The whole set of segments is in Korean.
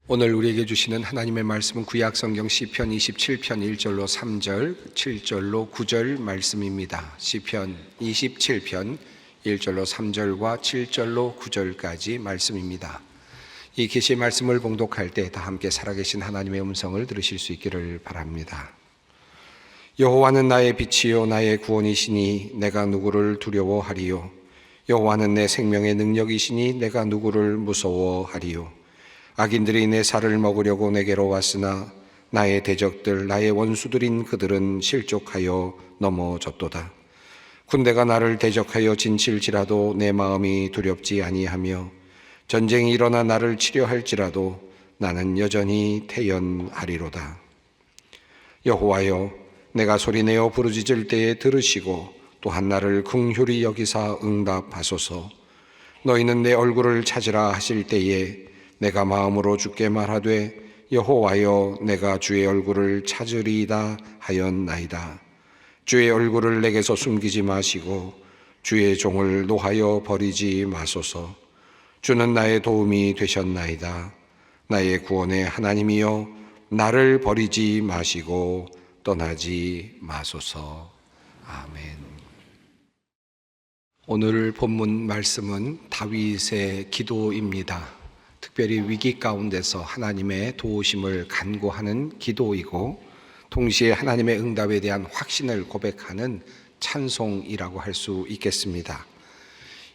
오늘 우리에게 주시는 하나님의 말씀은 구약성경 시편 27편 1절로 3절, 7절로 9절 말씀입니다. 시편 27편 1절로 3절과 7절로 9절까지 말씀입니다. 이 계시의 말씀을 봉독할 때 다 함께 살아계신 하나님의 음성을 들으실 수 있기를 바랍니다. 여호와는 나의 빛이요 나의 구원이시니 내가 누구를 두려워하리요. 여호와는 내 생명의 능력이시니 내가 누구를 무서워하리요. 악인들이 내 살을 먹으려고 내게로 왔으나 나의 대적들 나의 원수들인 그들은 실족하여 넘어졌도다. 군대가 나를 대적하여 진칠지라도 내 마음이 두렵지 아니하며 전쟁이 일어나 나를 치려할지라도 나는 여전히 태연하리로다. 여호와여, 내가 소리내어 부르짖을 때에 들으시고 또한 나를 긍휼히 여기사 응답하소서. 너희는 내 얼굴을 찾으라 하실 때에 내가 마음으로 주께 말하되 여호와여, 내가 주의 얼굴을 찾으리이다 하였나이다. 주의 얼굴을 내게서 숨기지 마시고 주의 종을 노하여 버리지 마소서. 주는 나의 도움이 되셨나이다. 나의 구원의 하나님이여, 나를 버리지 마시고 떠나지 마소서. 아멘. 오늘 본문 말씀은 다윗의 기도입니다. 특별히 위기 가운데서 하나님의 도우심을 간구하는 기도이고 동시에 하나님의 응답에 대한 확신을 고백하는 찬송이라고 할 수 있겠습니다.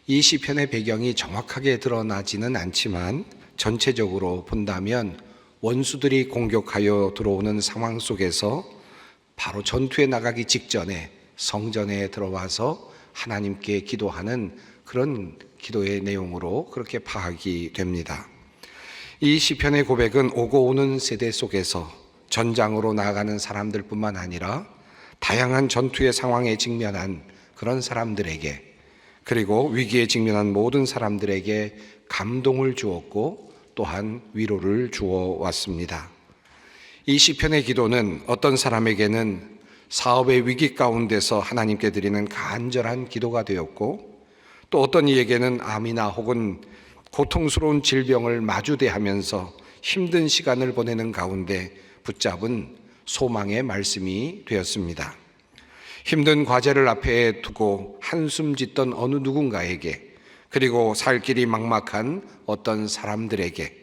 이 시편의 배경이 정확하게 드러나지는 않지만 전체적으로 본다면 원수들이 공격하여 들어오는 상황 속에서 바로 전투에 나가기 직전에 성전에 들어와서 하나님께 기도하는 그런 기도의 내용으로 그렇게 파악이 됩니다. 이 시편의 고백은 오고 오는 세대 속에서 전장으로 나아가는 사람들뿐만 아니라 다양한 전투의 상황에 직면한 그런 사람들에게, 그리고 위기에 직면한 모든 사람들에게 감동을 주었고 또한 위로를 주어 왔습니다. 이 시편의 기도는 어떤 사람에게는 사업의 위기 가운데서 하나님께 드리는 간절한 기도가 되었고, 또 어떤 이에게는 암이나 혹은 고통스러운 질병을 마주대하면서 힘든 시간을 보내는 가운데 붙잡은 소망의 말씀이 되었습니다. 힘든 과제를 앞에 두고 한숨 짓던 어느 누군가에게, 그리고 살 길이 막막한 어떤 사람들에게,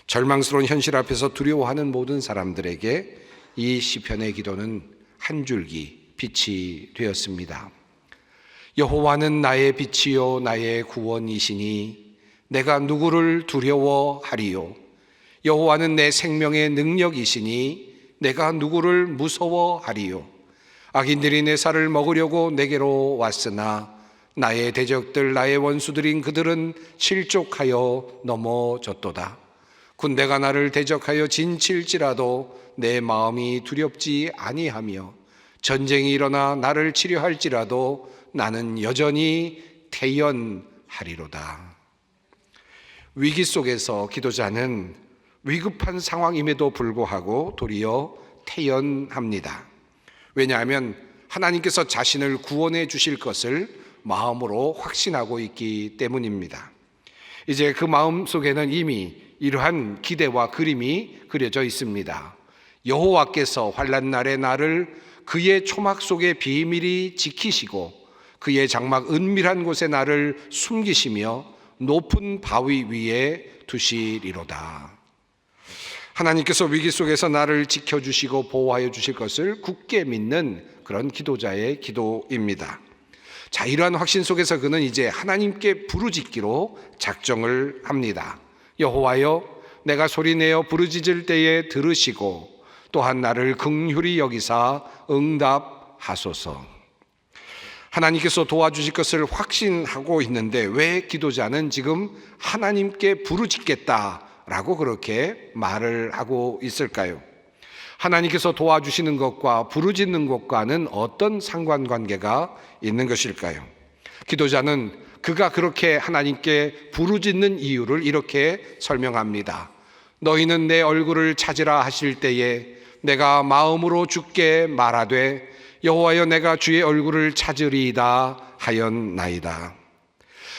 절망스러운 현실 앞에서 두려워하는 모든 사람들에게 이 시편의 기도는 한 줄기 빛이 되었습니다. 여호와는 나의 빛이요 나의 구원이시니 내가 누구를 두려워하리요. 여호와는 내 생명의 능력이시니 내가 누구를 무서워하리요. 악인들이 내 살을 먹으려고 내게로 왔으나 나의 대적들 나의 원수들인 그들은 실족하여 넘어졌도다. 군대가 나를 대적하여 진칠지라도 내 마음이 두렵지 아니하며 전쟁이 일어나 나를 치려할지라도 나는 여전히 태연하리로다. 위기 속에서 기도자는 위급한 상황임에도 불구하고 도리어 태연합니다. 왜냐하면 하나님께서 자신을 구원해 주실 것을 마음으로 확신하고 있기 때문입니다. 이제 그 마음 속에는 이미 이러한 기대와 그림이 그려져 있습니다. 여호와께서 환난 날에 나를 그의 초막 속에 비밀히 지키시고 그의 장막 은밀한 곳에 나를 숨기시며 높은 바위 위에 두시리로다. 하나님께서 위기 속에서 나를 지켜주시고 보호하여 주실 것을 굳게 믿는 그런 기도자의 기도입니다. 자, 이러한 확신 속에서 그는 이제 하나님께 부르짖기로 작정을 합니다. 여호와여, 내가 소리내어 부르짖을 때에 들으시고 또한 나를 긍휼히 여기사 응답하소서. 하나님께서 도와주실 것을 확신하고 있는데 왜 기도자는 지금 하나님께 부르짖겠다라고 그렇게 말을 하고 있을까요? 하나님께서 도와주시는 것과 부르짖는 것과는 어떤 상관관계가 있는 것일까요? 기도자는 그가 그렇게 하나님께 부르짖는 이유를 이렇게 설명합니다. 너희는 내 얼굴을 찾으라 하실 때에 내가 마음으로 주께 말하되 여호와여, 내가 주의 얼굴을 찾으리이다 하였나이다.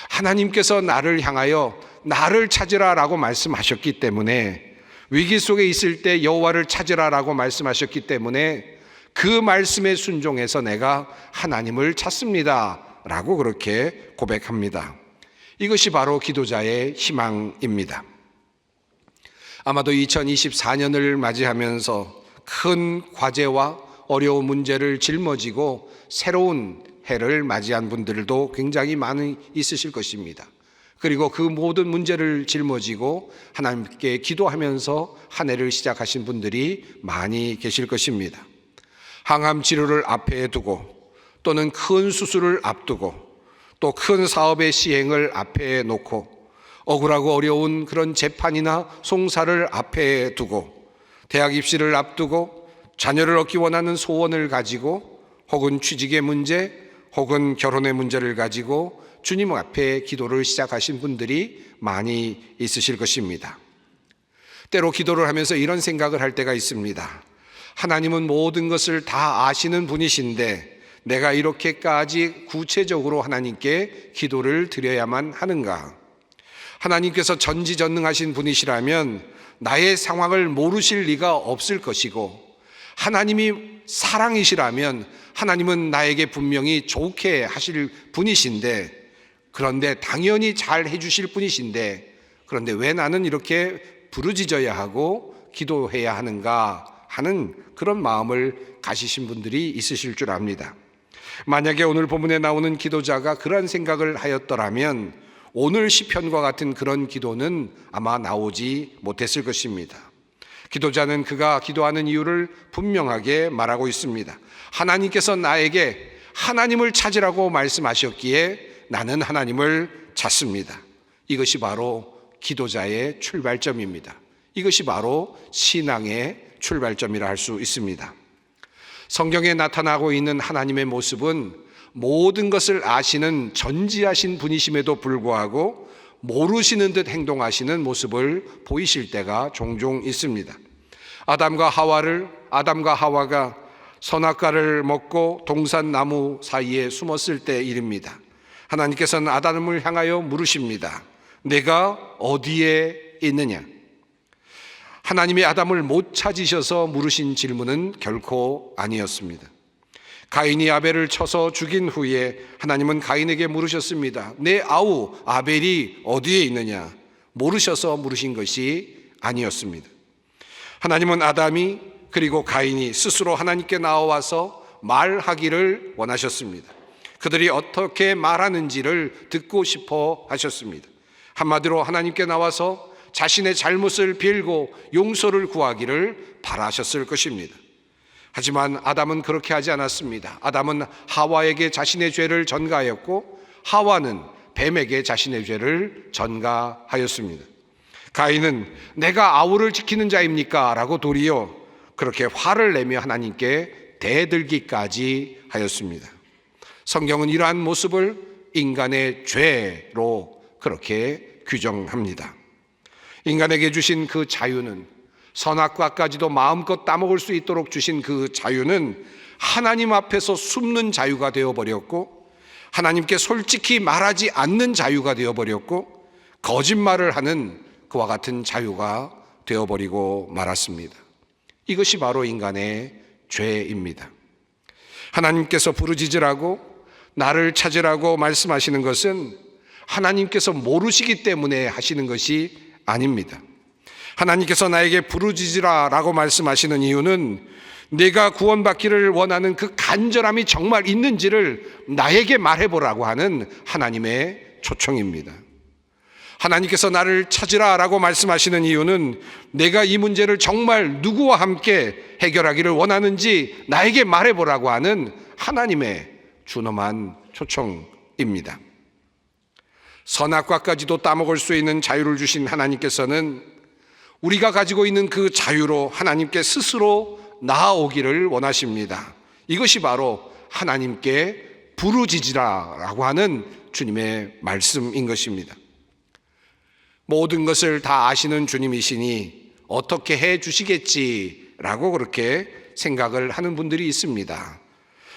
하나님께서 나를 향하여 나를 찾으라 라고 말씀하셨기 때문에 위기 속에 있을 때 여호와를 찾으라라고 말씀하셨기 때문에 그 말씀에 순종해서 내가 하나님을 찾습니다 라고 그렇게 고백합니다. 이것이 바로 기도자의 희망입니다. 아마도 2024년을 맞이하면서 큰 과제와 어려운 문제를 짊어지고 새로운 해를 맞이한 분들도 굉장히 많이 있으실 것입니다. 그리고 그 모든 문제를 짊어지고 하나님께 기도하면서 한 해를 시작하신 분들이 많이 계실 것입니다. 항암 치료를 앞에 두고 또는 큰 수술을 앞두고 또 큰 사업의 시행을 앞에 놓고 억울하고 어려운 그런 재판이나 송사를 앞에 두고 대학 입시를 앞두고 자녀를 얻기 원하는 소원을 가지고 혹은 취직의 문제 혹은 결혼의 문제를 가지고 주님 앞에 기도를 시작하신 분들이 많이 있으실 것입니다. 때로 기도를 하면서 이런 생각을 할 때가 있습니다. 하나님은 모든 것을 다 아시는 분이신데 내가 이렇게까지 구체적으로 하나님께 기도를 드려야만 하는가? 하나님께서 전지전능하신 분이시라면 나의 상황을 모르실 리가 없을 것이고, 하나님이 사랑이시라면 하나님은 나에게 분명히 좋게 하실 분이신데, 그런데 당연히 잘 해주실 분이신데, 그런데 왜 나는 이렇게 부르짖어야 하고 기도해야 하는가 하는 그런 마음을 가지신 분들이 있으실 줄 압니다. 만약에 오늘 본문에 나오는 기도자가 그런 생각을 하였더라면 오늘 시편과 같은 그런 기도는 아마 나오지 못했을 것입니다. 기도자는 그가 기도하는 이유를 분명하게 말하고 있습니다. 하나님께서 나에게 하나님을 찾으라고 말씀하셨기에 나는 하나님을 찾습니다. 이것이 바로 기도자의 출발점입니다. 이것이 바로 신앙의 출발점이라 할 수 있습니다. 성경에 나타나고 있는 하나님의 모습은 모든 것을 아시는 전지하신 분이심에도 불구하고 모르시는 듯 행동하시는 모습을 보이실 때가 종종 있습니다. 아담과 하와가 선악과를 먹고 동산나무 사이에 숨었을 때 일입니다. 하나님께서는 아담을 향하여 물으십니다. 내가 어디에 있느냐? 하나님이 아담을 못 찾으셔서 물으신 질문은 결코 아니었습니다. 가인이 아벨을 쳐서 죽인 후에 하나님은 가인에게 물으셨습니다. 내 아우 아벨이 어디에 있느냐? 모르셔서 물으신 것이 아니었습니다. 하나님은 아담이 그리고 가인이 스스로 하나님께 나와서 말하기를 원하셨습니다. 그들이 어떻게 말하는지를 듣고 싶어 하셨습니다. 한마디로 하나님께 나와서 자신의 잘못을 빌고 용서를 구하기를 바라셨을 것입니다. 하지만 아담은 그렇게 하지 않았습니다. 아담은 하와에게 자신의 죄를 전가하였고 하와는 뱀에게 자신의 죄를 전가하였습니다. 가인은 내가 아우를 지키는 자입니까? 라고 도리어 그렇게 화를 내며 하나님께 대들기까지 하였습니다. 성경은 이러한 모습을 인간의 죄로 그렇게 규정합니다. 인간에게 주신 그 자유는, 선악과까지도 마음껏 따먹을 수 있도록 주신 그 자유는 하나님 앞에서 숨는 자유가 되어버렸고, 하나님께 솔직히 말하지 않는 자유가 되어버렸고, 거짓말을 하는 그와 같은 자유가 되어버리고 말았습니다. 이것이 바로 인간의 죄입니다. 하나님께서 부르짖으라고, 나를 찾으라고 말씀하시는 것은 하나님께서 모르시기 때문에 하시는 것이 아닙니다. 하나님께서 나에게 부르짖으라라고 말씀하시는 이유는 내가 구원받기를 원하는 그 간절함이 정말 있는지를 나에게 말해보라고 하는 하나님의 초청입니다. 하나님께서 나를 찾으라라고 말씀하시는 이유는 내가 이 문제를 정말 누구와 함께 해결하기를 원하는지 나에게 말해보라고 하는 하나님의 준엄한 초청입니다. 선악과까지도 따먹을 수 있는 자유를 주신 하나님께서는 우리가 가지고 있는 그 자유로 하나님께 스스로 나아오기를 원하십니다. 이것이 바로 하나님께 부르짖으라라고 하는 주님의 말씀인 것입니다. 모든 것을 다 아시는 주님이시니 어떻게 해 주시겠지라고 그렇게 생각을 하는 분들이 있습니다.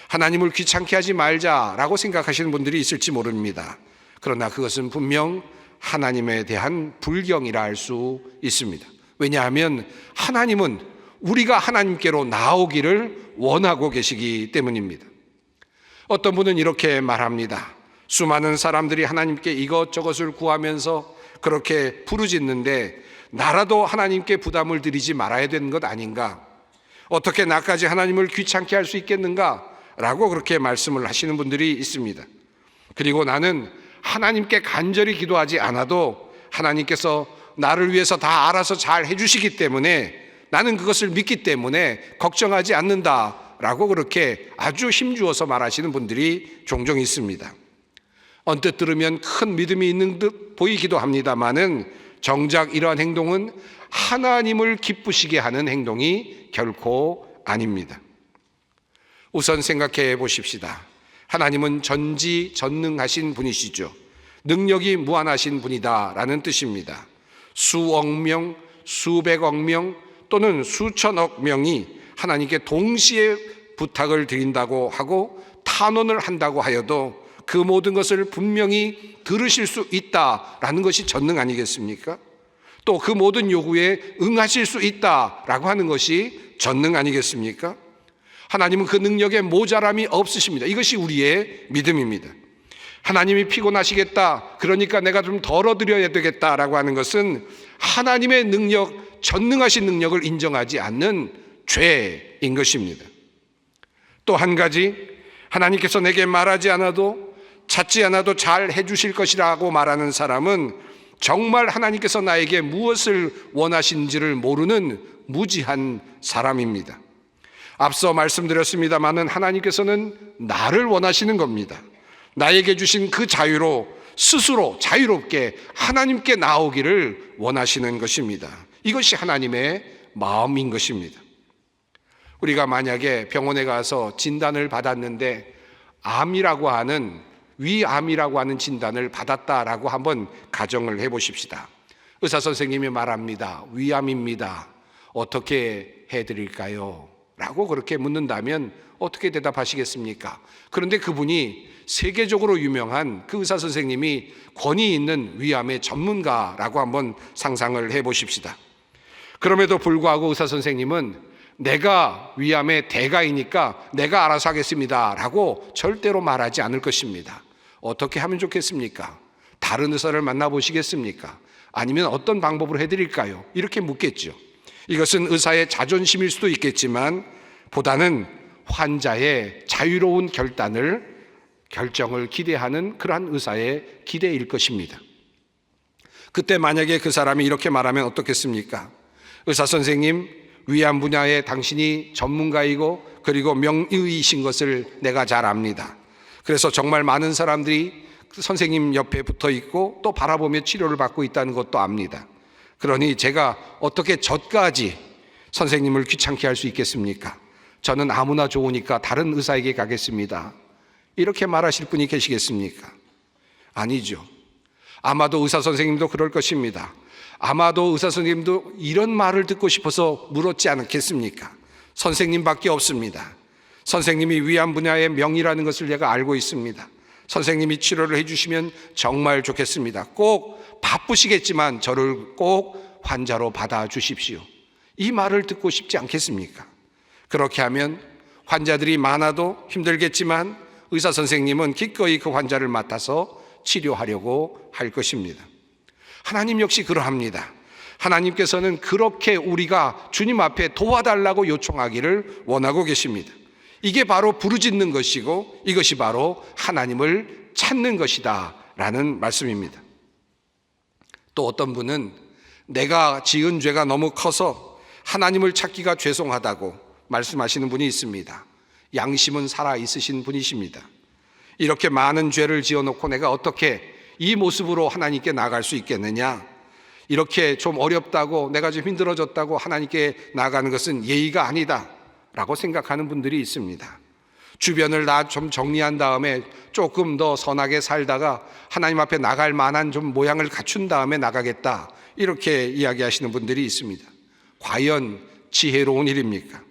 하나님을 귀찮게 하지 말자라고 생각하시는 분들이 있을지 모릅니다. 그러나 그것은 분명 하나님에 대한 불경이라 할 수 있습니다. 왜냐하면 하나님은 우리가 하나님께로 나오기를 원하고 계시기 때문입니다. 어떤 분은 이렇게 말합니다. 수많은 사람들이 하나님께 이것저것을 구하면서 그렇게 부르짖는데 나라도 하나님께 부담을 드리지 말아야 되는 것 아닌가? 어떻게 나까지 하나님을 귀찮게 할 수 있겠는가? 라고 그렇게 말씀을 하시는 분들이 있습니다. 그리고 나는 하나님께 간절히 기도하지 않아도 하나님께서 나를 위해서 다 알아서 잘 해주시기 때문에 나는 그것을 믿기 때문에 걱정하지 않는다라고 그렇게 아주 힘주어서 말하시는 분들이 종종 있습니다. 언뜻 들으면 큰 믿음이 있는 듯 보이기도 합니다마는 정작 이러한 행동은 하나님을 기쁘시게 하는 행동이 결코 아닙니다. 우선 생각해 보십시다. 하나님은 전지전능하신 분이시죠. 능력이 무한하신 분이다라는 뜻입니다. 수억 명, 수백억 명 또는 수천억 명이 하나님께 동시에 부탁을 드린다고 하고 탄원을 한다고 하여도 그 모든 것을 분명히 들으실 수 있다라는 것이 전능 아니겠습니까? 또 그 모든 요구에 응하실 수 있다라고 하는 것이 전능 아니겠습니까? 하나님은 그 능력에 모자람이 없으십니다. 이것이 우리의 믿음입니다. 하나님이 피곤하시겠다, 그러니까 내가 좀 덜어드려야 되겠다라고 하는 것은 하나님의 능력, 전능하신 능력을 인정하지 않는 죄인 것입니다. 또 한 가지, 하나님께서 내게 말하지 않아도 찾지 않아도 잘 해주실 것이라고 말하는 사람은 정말 하나님께서 나에게 무엇을 원하시는지를 모르는 무지한 사람입니다. 앞서 말씀드렸습니다마는 하나님께서는 나를 원하시는 겁니다. 나에게 주신 그 자유로 스스로 자유롭게 하나님께 나오기를 원하시는 것입니다. 이것이 하나님의 마음인 것입니다. 우리가 만약에 병원에 가서 진단을 받았는데 암이라고 하는 위암이라고 하는 진단을 받았다라고 한번 가정을 해보십시다. 의사 선생님이 말합니다. 위암입니다. 어떻게 해드릴까요? 라고 그렇게 묻는다면 어떻게 대답하시겠습니까? 그런데 그분이 세계적으로 유명한 그 의사 선생님이 권위 있는 위암의 전문가라고 한번 상상을 해보십시다. 그럼에도 불구하고 의사 선생님은 내가 위암의 대가이니까 내가 알아서 하겠습니다 라고 절대로 말하지 않을 것입니다. 어떻게 하면 좋겠습니까? 다른 의사를 만나보시겠습니까? 아니면 어떤 방법으로 해드릴까요? 이렇게 묻겠죠. 이것은 의사의 자존심일 수도 있겠지만 보다는 환자의 자유로운 결정을 기대하는 그러한 의사의 기대일 것입니다. 그때 만약에 그 사람이 이렇게 말하면 어떻겠습니까? 의사 선생님, 위암 분야에 당신이 전문가이고 그리고 명의이신 것을 내가 잘 압니다. 그래서 정말 많은 사람들이 선생님 옆에 붙어 있고 또 바라보며 치료를 받고 있다는 것도 압니다. 그러니 제가 어떻게 저까지 선생님을 귀찮게 할 수 있겠습니까? 저는 아무나 좋으니까 다른 의사에게 가겠습니다. 이렇게 말하실 분이 계시겠습니까? 아니죠. 아마도 의사 선생님도 그럴 것입니다. 아마도 의사 선생님도 이런 말을 듣고 싶어서 물었지 않겠습니까? 선생님밖에 없습니다. 선생님이 위암 분야의 명의라는 것을 제가 알고 있습니다. 선생님이 치료를 해주시면 정말 좋겠습니다. 꼭 바쁘시겠지만 저를 꼭 환자로 받아주십시오. 이 말을 듣고 싶지 않겠습니까? 그렇게 하면 환자들이 많아도 힘들겠지만 의사 선생님은 기꺼이 그 환자를 맡아서 치료하려고 할 것입니다. 하나님 역시 그러합니다. 하나님께서는 그렇게 우리가 주님 앞에 도와달라고 요청하기를 원하고 계십니다. 이게 바로 부르짖는 것이고 이것이 바로 하나님을 찾는 것이다 라는 말씀입니다. 또 어떤 분은 내가 지은 죄가 너무 커서 하나님을 찾기가 죄송하다고 말씀하시는 분이 있습니다. 양심은 살아있으신 분이십니다. 이렇게 많은 죄를 지어놓고 내가 어떻게 이 모습으로 하나님께 나아갈 수 있겠느냐? 이렇게 좀 어렵다고 내가 좀 힘들어졌다고 하나님께 나아가는 것은 예의가 아니다 라고 생각하는 분들이 있습니다. 주변을 다 좀 정리한 다음에 조금 더 선하게 살다가 하나님 앞에 나갈 만한 좀 모양을 갖춘 다음에 나가겠다 이렇게 이야기하시는 분들이 있습니다. 과연 지혜로운 일입니까?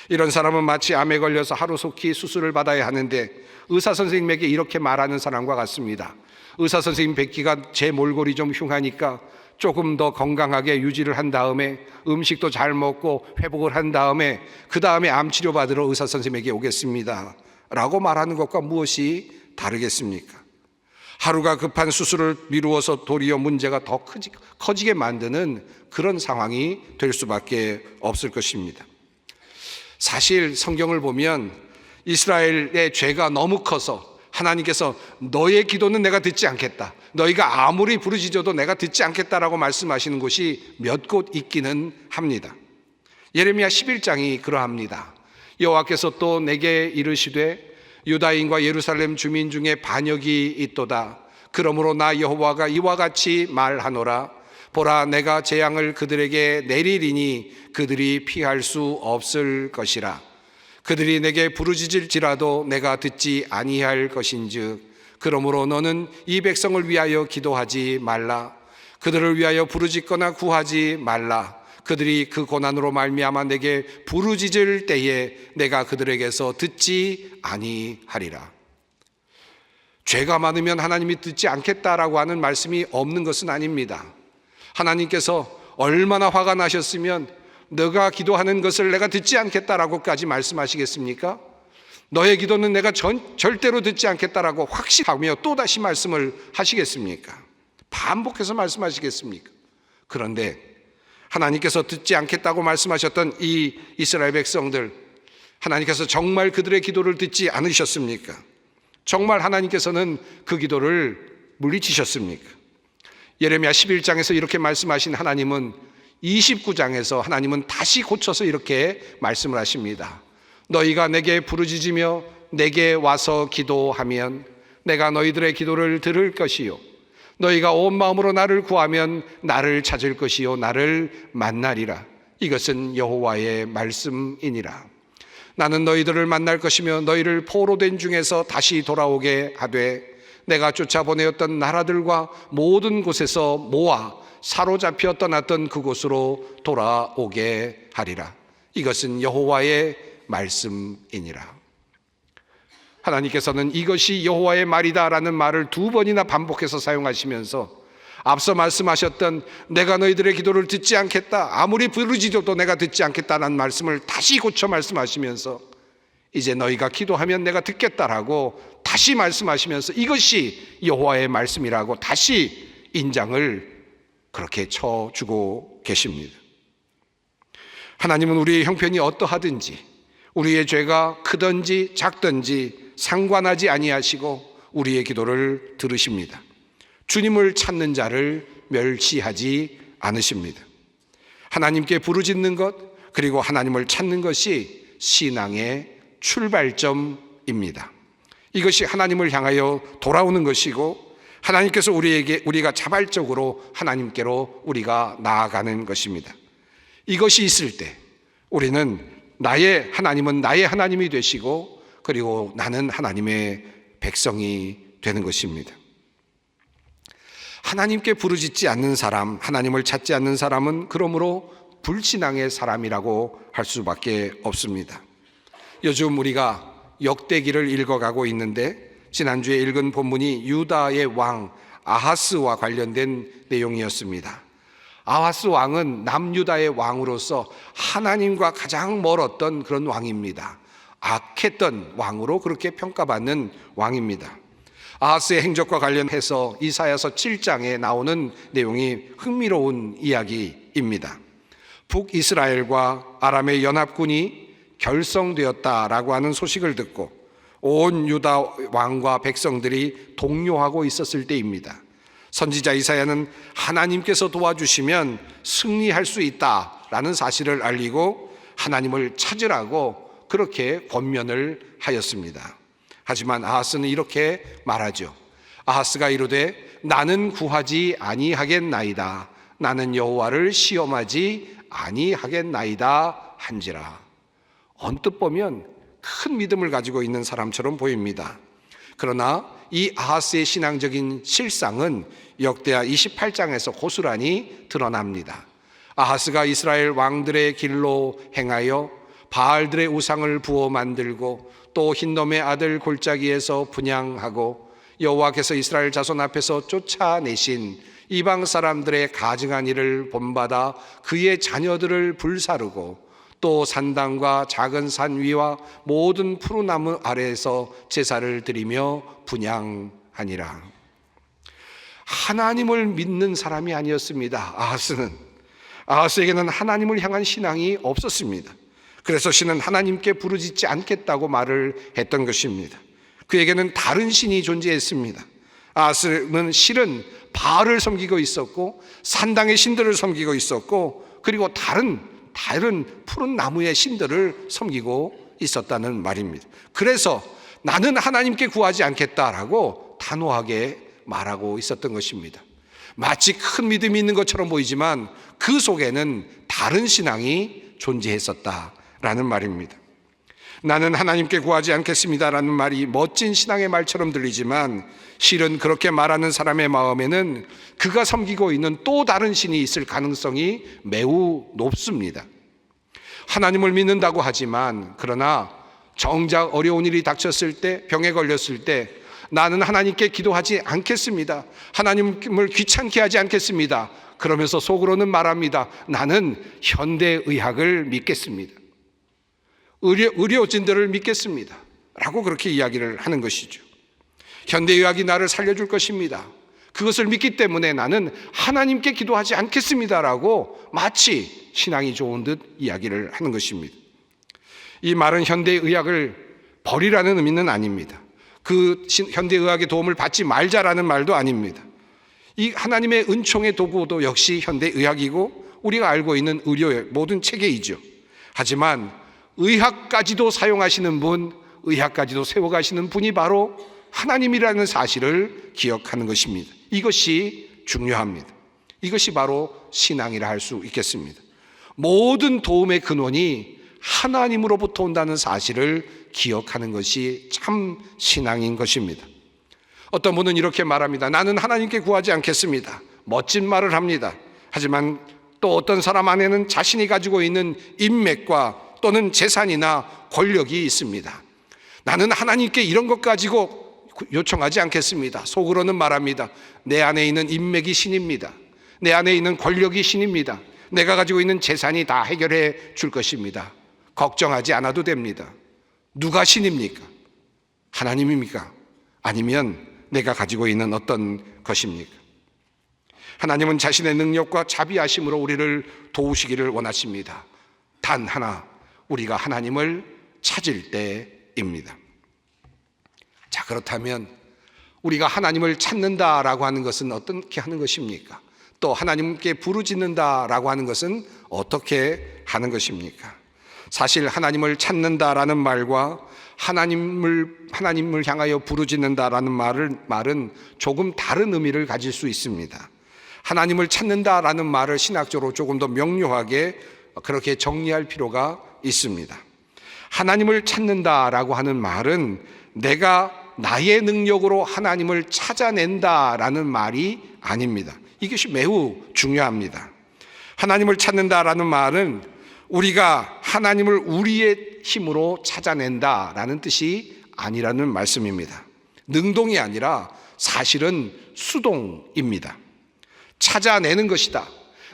이런 사람은 마치 암에 걸려서 하루속히 수술을 받아야 하는데 의사 선생님에게 이렇게 말하는 사람과 같습니다. 의사 선생님 뵙기가 제 몰골이 좀 흉하니까 조금 더 건강하게 유지를 한 다음에 음식도 잘 먹고 회복을 한 다음에 그 다음에 암 치료 받으러 의사 선생님에게 오겠습니다 라고 말하는 것과 무엇이 다르겠습니까? 하루가 급한 수술을 미루어서 도리어 문제가 더 커지게 만드는 그런 상황이 될 수밖에 없을 것입니다. 사실 성경을 보면 이스라엘의 죄가 너무 커서 하나님께서 너의 기도는 내가 듣지 않겠다, 너희가 아무리 부르짖어도 내가 듣지 않겠다라고 말씀하시는 곳이 몇 곳 있기는 합니다. 예레미야 11장이 그러합니다. 여호와께서 또 내게 이르시되 유다인과 예루살렘 주민 중에 반역이 있도다. 그러므로 나 여호와가 이와 같이 말하노라. 보라, 내가 재앙을 그들에게 내리리니 그들이 피할 수 없을 것이라. 그들이 내게 부르짖을지라도 내가 듣지 아니할 것인즉 그러므로 너는 이 백성을 위하여 기도하지 말라. 그들을 위하여 부르짖거나 구하지 말라. 그들이 그 고난으로 말미암아 내게 부르짖을 때에 내가 그들에게서 듣지 아니하리라. 죄가 많으면 하나님이 듣지 않겠다라고 하는 말씀이 없는 것은 아닙니다. 하나님께서 얼마나 화가 나셨으면 너가 기도하는 것을 내가 듣지 않겠다라고까지 말씀하시겠습니까? 너의 기도는 내가 절대로 듣지 않겠다라고 확신하며 또다시 말씀을 하시겠습니까? 반복해서 말씀하시겠습니까? 그런데 하나님께서 듣지 않겠다고 말씀하셨던 이 이스라엘 백성들, 하나님께서 정말 그들의 기도를 듣지 않으셨습니까? 정말 하나님께서는 그 기도를 물리치셨습니까? 예레미야 11장에서 이렇게 말씀하신 하나님은 29장에서 하나님은 다시 고쳐서 이렇게 말씀을 하십니다. 너희가 내게 부르짖으며 내게 와서 기도하면 내가 너희들의 기도를 들을 것이요 너희가 온 마음으로 나를 구하면 나를 찾을 것이요 나를 만나리라. 이것은 여호와의 말씀이니라. 나는 너희들을 만날 것이며 너희를 포로된 중에서 다시 돌아오게 하되 내가 쫓아보내었던 나라들과 모든 곳에서 모아 사로잡혀 떠났던 그곳으로 돌아오게 하리라. 이것은 여호와의 말씀이니라. 하나님께서는 이것이 여호와의 말이다라는 말을 2번이나 반복해서 사용하시면서 앞서 말씀하셨던 내가 너희들의 기도를 듣지 않겠다, 아무리 부르짖어도 내가 듣지 않겠다라는 말씀을 다시 고쳐 말씀하시면서 이제 너희가 기도하면 내가 듣겠다라고 다시 말씀하시면서 이것이 여호와의 말씀이라고 다시 인장을 그렇게 쳐주고 계십니다. 하나님은 우리의 형편이 어떠하든지 우리의 죄가 크든지 작든지 상관하지 아니하시고 우리의 기도를 들으십니다. 주님을 찾는 자를 멸시하지 않으십니다. 하나님께 부르짖는 것 그리고 하나님을 찾는 것이 신앙의 출발점입니다. 이것이 하나님을 향하여 돌아오는 것이고 하나님께서 우리가 자발적으로 하나님께로 우리가 나아가는 것입니다. 이것이 있을 때 우리는 하나님은 나의 하나님이 되시고 그리고 나는 하나님의 백성이 되는 것입니다. 하나님께 부르짖지 않는 사람, 하나님을 찾지 않는 사람은 그러므로 불신앙의 사람이라고 할 수밖에 없습니다. 요즘 우리가 역대기를 읽어가고 있는데 지난주에 읽은 본문이 유다의 왕 아하스와 관련된 내용이었습니다. 아하스 왕은 남유다의 왕으로서 하나님과 가장 멀었던 그런 왕입니다. 악했던 왕으로 그렇게 평가받는 왕입니다. 아하스의 행적과 관련해서 이사야서 7장에 나오는 내용이 흥미로운 이야기입니다. 북이스라엘과 아람의 연합군이 결성되었다라고 하는 소식을 듣고 온 유다 왕과 백성들이 동요하고 있었을 때입니다. 선지자 이사야는 하나님께서 도와주시면 승리할 수 있다라는 사실을 알리고 하나님을 찾으라고 그렇게 권면을 하였습니다. 하지만 아하스는 이렇게 말하죠. 아하스가 이르되 나는 구하지 아니하겠나이다. 나는 여호와를 시험하지 아니하겠나이다 한지라. 언뜻 보면 큰 믿음을 가지고 있는 사람처럼 보입니다. 그러나 이 아하스의 신앙적인 실상은 역대하 28장에서 고스란히 드러납니다. 아하스가 이스라엘 왕들의 길로 행하여 바알들의 우상을 부어 만들고 또 흰놈의 아들 골짜기에서 분향하고 여호와께서 이스라엘 자손 앞에서 쫓아내신 이방 사람들의 가증한 일을 본받아 그의 자녀들을 불사르고 또 산당과 작은 산 위와 모든 푸르나무 아래에서 제사를 드리며 분향하니라. 하나님을 믿는 사람이 아니었습니다. 아하스에게는 하나님을 향한 신앙이 없었습니다. 그래서 신은 하나님께 부르짖지 않겠다고 말을 했던 것입니다. 그에게는 다른 신이 존재했습니다. 아하스는 실은 바알을 섬기고 있었고 산당의 신들을 섬기고 있었고 그리고 다른 푸른 나무의 신들을 섬기고 있었다는 말입니다. 그래서 나는 하나님께 구하지 않겠다라고 단호하게 말하고 있었던 것입니다. 마치 큰 믿음이 있는 것처럼 보이지만 그 속에는 다른 신앙이 존재했었다라는 말입니다. 나는 하나님께 구하지 않겠습니다라는 말이 멋진 신앙의 말처럼 들리지만 실은 그렇게 말하는 사람의 마음에는 그가 섬기고 있는 또 다른 신이 있을 가능성이 매우 높습니다. 하나님을 믿는다고 하지만 그러나 정작 어려운 일이 닥쳤을 때, 병에 걸렸을 때 나는 하나님께 기도하지 않겠습니다. 하나님을 귀찮게 하지 않겠습니다. 그러면서 속으로는 말합니다. 나는 현대의학을 믿겠습니다. 의료진들을 믿겠습니다. 라고 그렇게 이야기를 하는 것이죠. 현대의학이 나를 살려줄 것입니다. 그것을 믿기 때문에 나는 하나님께 기도하지 않겠습니다라고 마치 신앙이 좋은 듯 이야기를 하는 것입니다. 이 말은 현대의학을 버리라는 의미는 아닙니다. 그 현대의학의 도움을 받지 말자라는 말도 아닙니다. 이 하나님의 은총의 도구도 역시 현대의학이고 우리가 알고 있는 의료의 모든 체계이죠. 하지만 의학까지도 사용하시는 분, 의학까지도 세워가시는 분이 바로 하나님이라는 사실을 기억하는 것입니다. 이것이 중요합니다. 이것이 바로 신앙이라 할 수 있겠습니다. 모든 도움의 근원이 하나님으로부터 온다는 사실을 기억하는 것이 참 신앙인 것입니다. 어떤 분은 이렇게 말합니다. 나는 하나님께 구하지 않겠습니다. 멋진 말을 합니다. 하지만 또 어떤 사람 안에는 자신이 가지고 있는 인맥과 또는 재산이나 권력이 있습니다. 나는 하나님께 이런 것 가지고 요청하지 않겠습니다. 속으로는 말합니다. 내 안에 있는 인맥이 신입니다. 내 안에 있는 권력이 신입니다. 내가 가지고 있는 재산이 다 해결해 줄 것입니다. 걱정하지 않아도 됩니다. 누가 신입니까? 하나님입니까? 아니면 내가 가지고 있는 어떤 것입니까? 하나님은 자신의 능력과 자비하심으로 우리를 도우시기를 원하십니다. 단 하나, 우리가 하나님을 찾을 때입니다. 자, 그렇다면 우리가 하나님을 찾는다라고 하는 것은 어떻게 하는 것입니까? 또 하나님께 부르짖는다라고 하는 것은 어떻게 하는 것입니까? 사실 하나님을 찾는다라는 말과 하나님을 향하여 부르짖는다라는 말은 조금 다른 의미를 가질 수 있습니다. 하나님을 찾는다라는 말을 신학적으로 조금 더 명료하게 그렇게 정리할 필요가 있습니다. 하나님을 찾는다라고 하는 말은 내가 나의 능력으로 하나님을 찾아낸다라는 말이 아닙니다. 이것이 매우 중요합니다. 하나님을 찾는다라는 말은 우리가 하나님을 우리의 힘으로 찾아낸다라는 뜻이 아니라는 말씀입니다. 능동이 아니라 사실은 수동입니다. 찾아내는 것이다.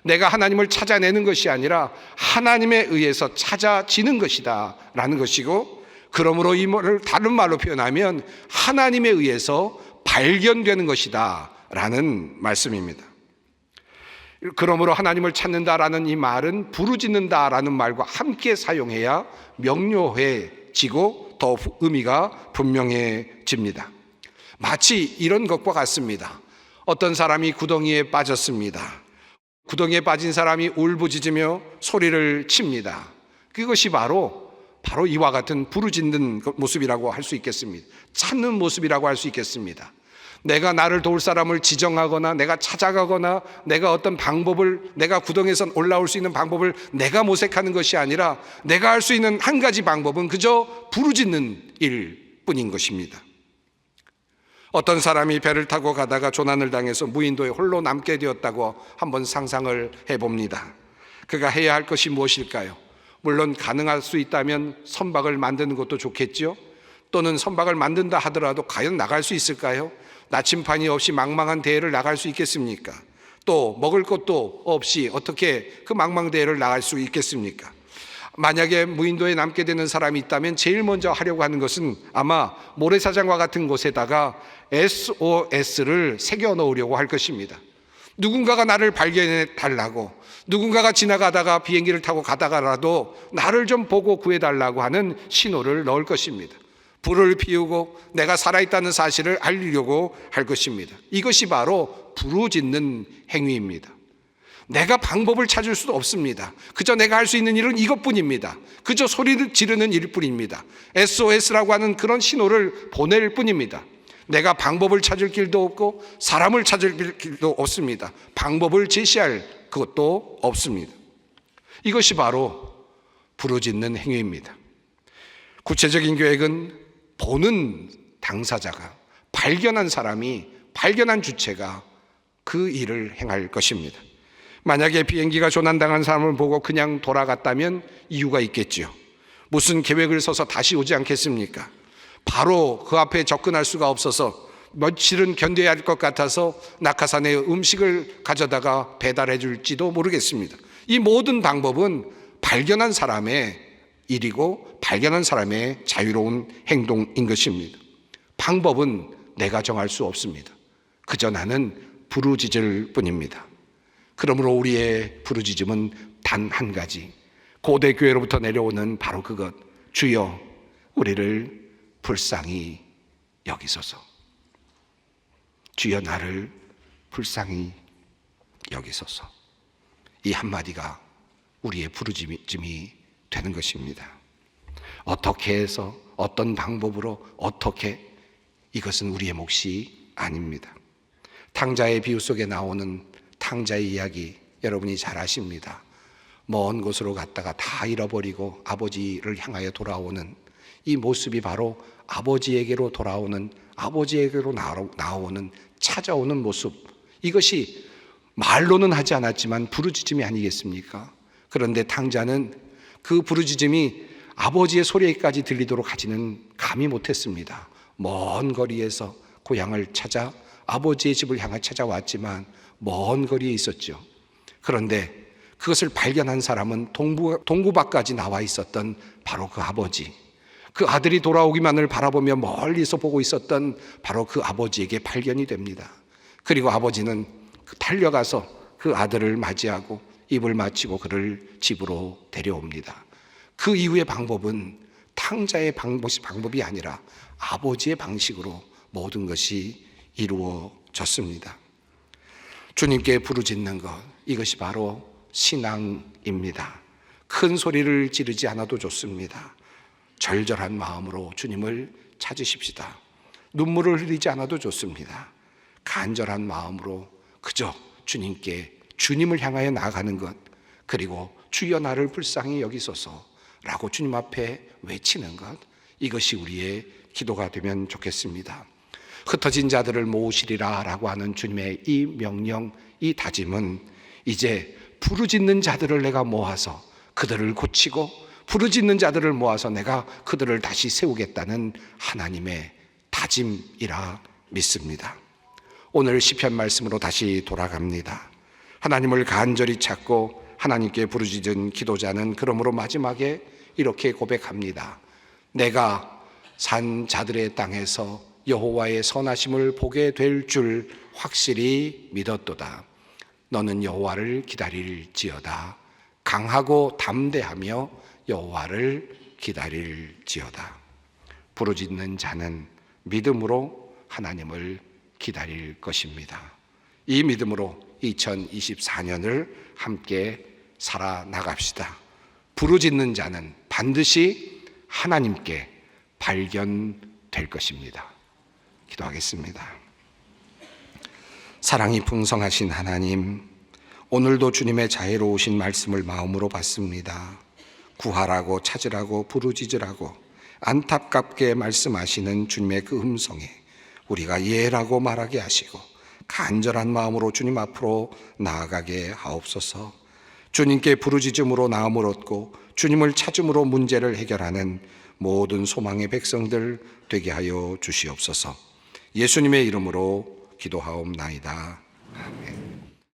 내가 하나님을 찾아내는 것이 아니라 하나님에 의해서 찾아지는 것이다 라는 것이고, 그러므로 이 말을 다른 말로 표현하면 하나님에 의해서 발견되는 것이다 라는 말씀입니다. 그러므로 하나님을 찾는다라는 이 말은 부르짖는다라는 말과 함께 사용해야 명료해지고 더 의미가 분명해집니다. 마치 이런 것과 같습니다. 어떤 사람이 구덩이에 빠졌습니다. 구덩이에 빠진 사람이 울부짖으며 소리를 칩니다. 그것이 바로 이와 같은 부르짖는 모습이라고 할 수 있겠습니다. 찾는 모습이라고 할 수 있겠습니다. 내가 나를 도울 사람을 지정하거나 내가 찾아가거나 내가 어떤 방법을, 내가 구덩이에서 올라올 수 있는 방법을 내가 모색하는 것이 아니라 내가 할 수 있는 한 가지 방법은 그저 부르짖는 일뿐인 것입니다. 어떤 사람이 배를 타고 가다가 조난을 당해서 무인도에 홀로 남게 되었다고 한번 상상을 해봅니다. 그가 해야 할 것이 무엇일까요? 물론 가능할 수 있다면 선박을 만드는 것도 좋겠죠. 또는 선박을 만든다 하더라도 과연 나갈 수 있을까요? 나침판이 없이 망망한 대해를 나갈 수 있겠습니까? 또 먹을 것도 없이 어떻게 그 망망대해를 나갈 수 있겠습니까? 만약에 무인도에 남게 되는 사람이 있다면 제일 먼저 하려고 하는 것은 아마 모래사장과 같은 곳에다가 SOS를 새겨 넣으려고 할 것입니다. 누군가가 나를 발견해 달라고, 누군가가 지나가다가 비행기를 타고 가다가라도 나를 좀 보고 구해달라고 하는 신호를 넣을 것입니다. 불을 피우고 내가 살아있다는 사실을 알리려고 할 것입니다. 이것이 바로 부르짖는 행위입니다. 내가 방법을 찾을 수도 없습니다. 그저 내가 할 수 있는 일은 이것뿐입니다. 그저 소리를 지르는 일뿐입니다. SOS라고 하는 그런 신호를 보낼 뿐입니다. 내가 방법을 찾을 길도 없고 사람을 찾을 길도 없습니다. 방법을 제시할 그것도 없습니다. 이것이 바로 부르짖는 행위입니다. 구체적인 계획은 보는 당사자가, 발견한 사람이, 발견한 주체가 그 일을 행할 것입니다. 만약에 비행기가 조난당한 사람을 보고 그냥 돌아갔다면 이유가 있겠죠. 무슨 계획을 써서 다시 오지 않겠습니까? 바로 그 앞에 접근할 수가 없어서 며칠은 견뎌야 할 것 같아서 낙하산에 음식을 가져다가 배달해 줄지도 모르겠습니다. 이 모든 방법은 발견한 사람의 일이고 발견한 사람의 자유로운 행동인 것입니다. 방법은 내가 정할 수 없습니다. 그저 나는 부르짖을 뿐입니다. 그러므로 우리의 부르짖음은 단 한 가지, 고대 교회로부터 내려오는 바로 그것, 주여 우리를 불쌍히 여기소서. 주여 나를 불쌍히 여기소서. 이 한마디가 우리의 부르짖음이 되는 것입니다. 어떻게 해서, 어떤 방법으로, 어떻게, 이것은 우리의 몫이 아닙니다. 탕자의 비유 속에 나오는 탕자의 이야기 여러분이 잘 아십니다. 먼 곳으로 갔다가 다 잃어버리고 아버지를 향하여 돌아오는 이 모습이 바로 아버지에게로 돌아오는, 아버지에게로 나오는, 찾아오는 모습, 이것이 말로는 하지 않았지만 부르짖음이 아니겠습니까? 그런데 탕자는 그 부르짖음이 아버지의 소리까지 들리도록 하지는 감히 못했습니다. 먼 거리에서 고향을 찾아 아버지의 집을 향해 찾아왔지만 먼 거리에 있었죠. 그런데 그것을 발견한 사람은 동구밖까지 나와 있었던 바로 그 아버지, 그 아들이 돌아오기만을 바라보며 멀리서 보고 있었던 바로 그 아버지에게 발견이 됩니다. 그리고 아버지는 달려가서 그 아들을 맞이하고 입을 맞추고 그를 집으로 데려옵니다. 그 이후의 방법은 탕자의 방법이 아니라 아버지의 방식으로 모든 것이 이루어졌습니다. 주님께 부르짖는 것, 이것이 바로 신앙입니다. 큰 소리를 지르지 않아도 좋습니다. 절절한 마음으로 주님을 찾으십시다. 눈물을 흘리지 않아도 좋습니다. 간절한 마음으로 그저 주님께, 주님을 향하여 나아가는 것, 그리고 주여 나를 불쌍히 여기소서라고 주님 앞에 외치는 것, 이것이 우리의 기도가 되면 좋겠습니다. 흩어진 자들을 모으시리라 라고 하는 주님의 이 명령, 이 다짐은 이제 부르짖는 자들을 내가 모아서 그들을 고치고, 부르짖는 자들을 모아서 내가 그들을 다시 세우겠다는 하나님의 다짐이라 믿습니다. 오늘 시편 말씀으로 다시 돌아갑니다. 하나님을 간절히 찾고 하나님께 부르짖은 기도자는 그러므로 마지막에 이렇게 고백합니다. 내가 산 자들의 땅에서 여호와의 선하심을 보게 될 줄 확실히 믿었도다. 너는 여호와를 기다릴지어다. 강하고 담대하며 여호와를 기다릴지어다. 부르짖는 자는 믿음으로 하나님을 기다릴 것입니다. 이 믿음으로 2024년을 함께 살아나갑시다. 부르짖는 자는 반드시 하나님께 발견될 것입니다. 기도하겠습니다. 사랑이 풍성하신 하나님, 오늘도 주님의 자애로우신 말씀을 마음으로 받습니다. 구하라고, 찾으라고, 부르짖으라고 안타깝게 말씀하시는 주님의 그 음성에 우리가 예라고 말하게 하시고 간절한 마음으로 주님 앞으로 나아가게 하옵소서. 주님께 부르짖음으로 나음을 얻고 주님을 찾음으로 문제를 해결하는 모든 소망의 백성들 되게 하여 주시옵소서. 예수님의 이름으로 기도하옵나이다. 아멘.